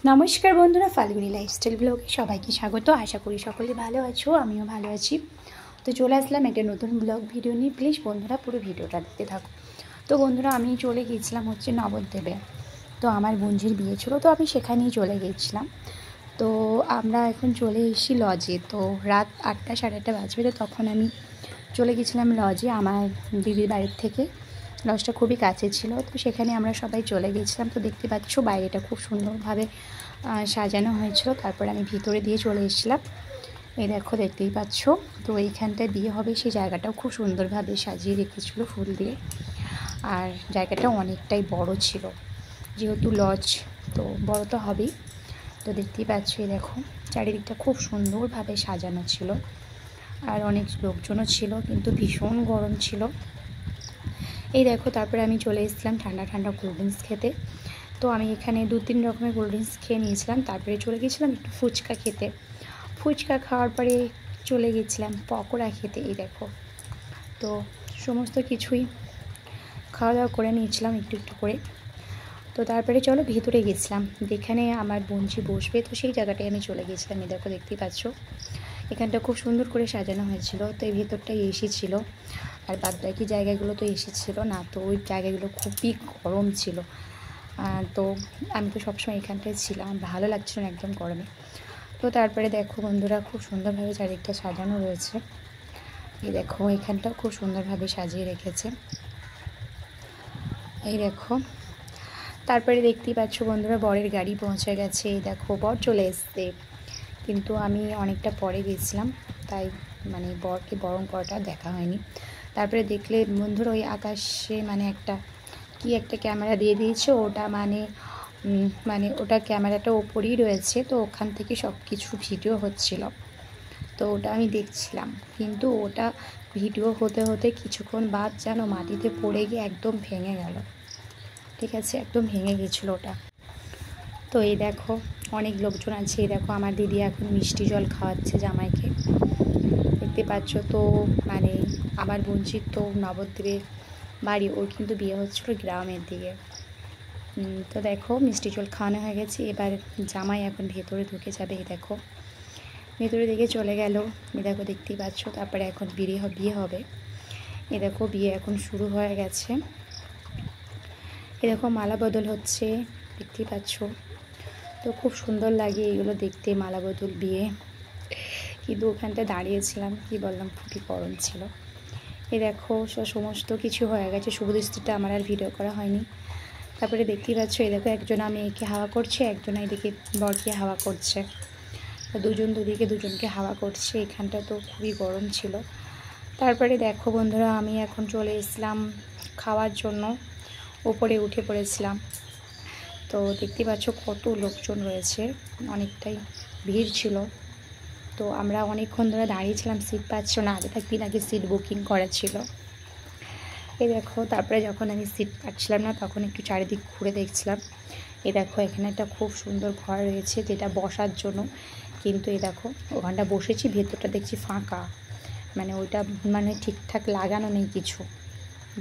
नमस्कार बंधुरा फाल्गुनी लाइफस्टाइल ब्लगे सबाइके स्वागत। आशा करी सकले भालो आछो, आमिओ भालो आछि। तो चले आसलाम एक नतून ब्लग भिडियो निये। प्लिज बंधुरा पुरो भिडियोटा देखते थाको। तो बंधुरा आमी चले गेछिलाम होच्छे नवद्वीपे। तो आमार बोनझिर बिये छिलो, तो आमी सेखानेई चले गेछिलाम। तो आमरा एखन चले एसेछि लजे। तो रात 8टा साढ़े 8टा बाजबे। तो तखन आमी चले गेछिलाम लजे आमार दिदिर बाड़िर थेके। लजटा खूबই কাছে ছিল। তো সেখানে আমরা সবাই চলে গেছিলাম। তো দেখতে পাচ্ছ বাইরেটা খুব সুন্দরভাবে সাজানো হয়েছিল। তারপরে আমি ভিতরে দিয়ে চলে এসেছিলাম। এই দেখো দেখতেই পাচ্ছ। তো এইখানটায় বিয়ে হবে সেই জায়গাটাও খুব সুন্দরভাবে সাজিয়ে রেখেছিল ফুল দিয়ে। আর জায়গাটা অনেকটাই বড় ছিল, যেহেতু লজ তো বড় তো হবেই। তো দেখতেই পাচ্ছ এই দেখো চারিদিকটা খুব সুন্দরভাবে সাজানো ছিল। আর অনেক লোকজনও ছিল, কিন্তু ভীষণ গরম ছিল। এই দেখো তারপরে আমি চলে এসেছিলাম ঠান্ডা ঠান্ডা কোল্ড ড্রিঙ্কস খেতে। তো আমি এখানে 2-3 রকমের কোল্ড ড্রিঙ্কস খেয়ে নিয়েছিলাম। তারপরে চলে গেছিলাম একটু ফুচকা খেতে। ফুচকা খাওয়ার পরে চলে গেছিলাম পকোড়া খেতে। এই দেখো তো সমস্ত কিছুই খাওয়া দাওয়া করে নিয়েছিলাম একটু একটু করে। তো তারপরে চলো ভেতরে গেছিলাম, যেখানে আমার বোনঝি বসবে। তো সেই জায়গাটায় আমি চলে গেছিলাম। এই দেখো দেখতেই পাচ্ছ এখানটা খুব সুন্দর করে সাজানো হয়েছিল। তো এই ভেতরটাই এসি ছিল, আর বাদ বাকি জায়গাগুলো তো এসি ছিল না। তো ওই জায়গাগুলো খুবই গরম ছিল। তো আমি তো সবসময় এখানটায় ছিলাম, ভালো লাগছিল না একদম গরমে। তো তারপরে দেখো বন্ধুরা খুব সুন্দরভাবে চারিদিকটা সাজানো রয়েছে। এই দেখো এখানটাও খুব সুন্দরভাবে সাজিয়ে রেখেছে। এই দেখো তারপরে দেখতেই পাচ্ছ বন্ধুরা বরের গাড়ি পৌঁছে গেছে। এই দেখো বর চলে এসছে, কিন্তু আমি অনেকটা পরে গেছিলাম, তাই মানে বরকে বরণ করাটা দেখা হয়নি। তারপরে দেখলে বন্ধুরা ওই আকাশে মানে একটা ক্যামেরা দিয়ে দিয়েছে। ওটা মানে ওটা ক্যামেরাটা ওপরেই রয়েছে। তো ওখান থেকে সব কিছু ভিডিও হচ্ছিল। তো ওটা আমি দেখছিলাম, কিন্তু ওটা ভিডিও হতে হতে কিছুক্ষণ বাদ যেন মাটিতে পড়ে গিয়ে একদম ভেঙে গেল। ঠিক আছে, একদম ভেঙে গেছিলো ওটা। তো এই দেখো অনেক লোকজন আছে। এই দেখো আমার দিদি এখন মিষ্টি জল খাওয়াচ্ছে জামাইকে, দেখতে পাচ্ছ। তো মানে আমার বোনঝির তো নবদ্বীপে বাড়ি, ওর কিন্তু বিয়ে হচ্ছিলো গ্রামের দিকে। তো দেখো মিষ্টি জল খাওয়ানো হয়ে গেছে। এবার জামাই এখন ভেতরে ঢুকে যাবে। এই দেখো ভেতরে দিকে চলে গেল। এই দেখো দেখতেই পাচ্ছ। তারপরে এখন বিয়ে হবে। এই দেখো বিয়ে এখন শুরু হয়ে গেছে। এই দেখো মালা বদল হচ্ছে, দেখতেই পাচ্ছ। তো খুব সুন্দর লাগে এগুলো দেখতে, মালা বদল বিয়ে। কিন্তু ওখানটায় দাঁড়িয়েছিলাম, কি বললাম, খুবই গরম ছিল। এই দেখো সমস্ত কিছু হয়ে গেছে। শুভদৃষ্টিটা আমার আর ভিডিও করা হয়নি। তারপরে দেখতেই পাচ্ছ এই দেখো একজন মেয়েকে হাওয়া করছে, একজন এদিকে বরকে হাওয়া করছে। দুজন দুদিকে দুজনকে হাওয়া করছে। এখানটা তো খুবই গরম ছিল। তারপরে দেখো বন্ধুরা আমি এখন চলে এসেছিলাম খাওয়ার জন্য, ওপরে উঠে পড়েছিলাম। তো দেখতে পাচ্ছ কত লোকজন রয়েছে, অনেকটাই ভিড় ছিল। তো আমরা অনেকক্ষণ ধরে দাঁড়িয়েছিলাম, সিট পাচ্ছ না। আগে সিট বুকিং করা ছিল। এই দেখো তারপরে যখন আমি সিট পাচ্ছিলাম না, তখন একটু চারিদিক ঘুরে দেখছিলাম। এই দেখো এখানে একটা খুব সুন্দর ঘর রয়েছে, যেটা বসার জন্য। কিন্তু এই দেখো ওখানটা বসেছি, ভেতরটা দেখছি ফাঁকা, মানে ওইটা মানে ঠিকঠাক লাগানো নেই কিছু,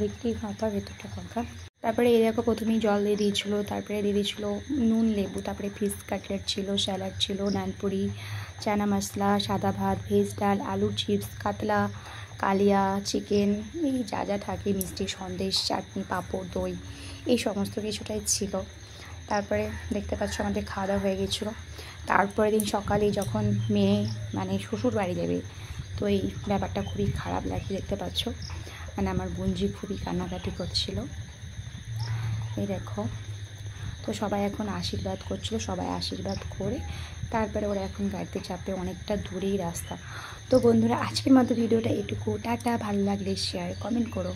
দেখতেই ফাঁকা, ভেতরটা ফাঁকা। তারপরে এই দেখো প্রথমেই জল দিয়ে দিয়েছিলো, তারপরে দিয়ে দিয়েছিলো নুন লেবু, তারপরে ফিশ কাটলেট ছিল, স্যালাড ছিল, নানপুরি, চানা মশলা, সাদা ভাত, ভেজ ডাল, আলুর চিপস, কাতলা, কালিয়া, চিকেন, এই যা যা থাকে, মিষ্টি, সন্দেশ, চাটনি, পাঁপড়, দই, এই সমস্ত কিছুটাই ছিল। তারপরে দেখতে পাচ্ছ আমাদের খাওয়া দাওয়া হয়ে গেছিলো। তারপরের দিন সকালে যখন মেয়ে মানে শ্বশুর বাড়ি যাবে, তো এই ব্যাপারটা খুবই খারাপ লাগে, দেখতে পাচ্ছ। মানে আমার বোনঝি খুবই কান্নাকাটি করছিল। এই দেখো তো সবাই এখন আশীর্বাদ করছিল, সবাই আশীর্বাদ করে তারপরে ওরা এখন গাড়িতে চাপবে, অনেকটা দূরেই রাস্তা। তো বন্ধুরা আজকের মতো ভিডিওটা এটুকু। টাটা, ভালো লাগলে শেয়ার কমেন্ট করো।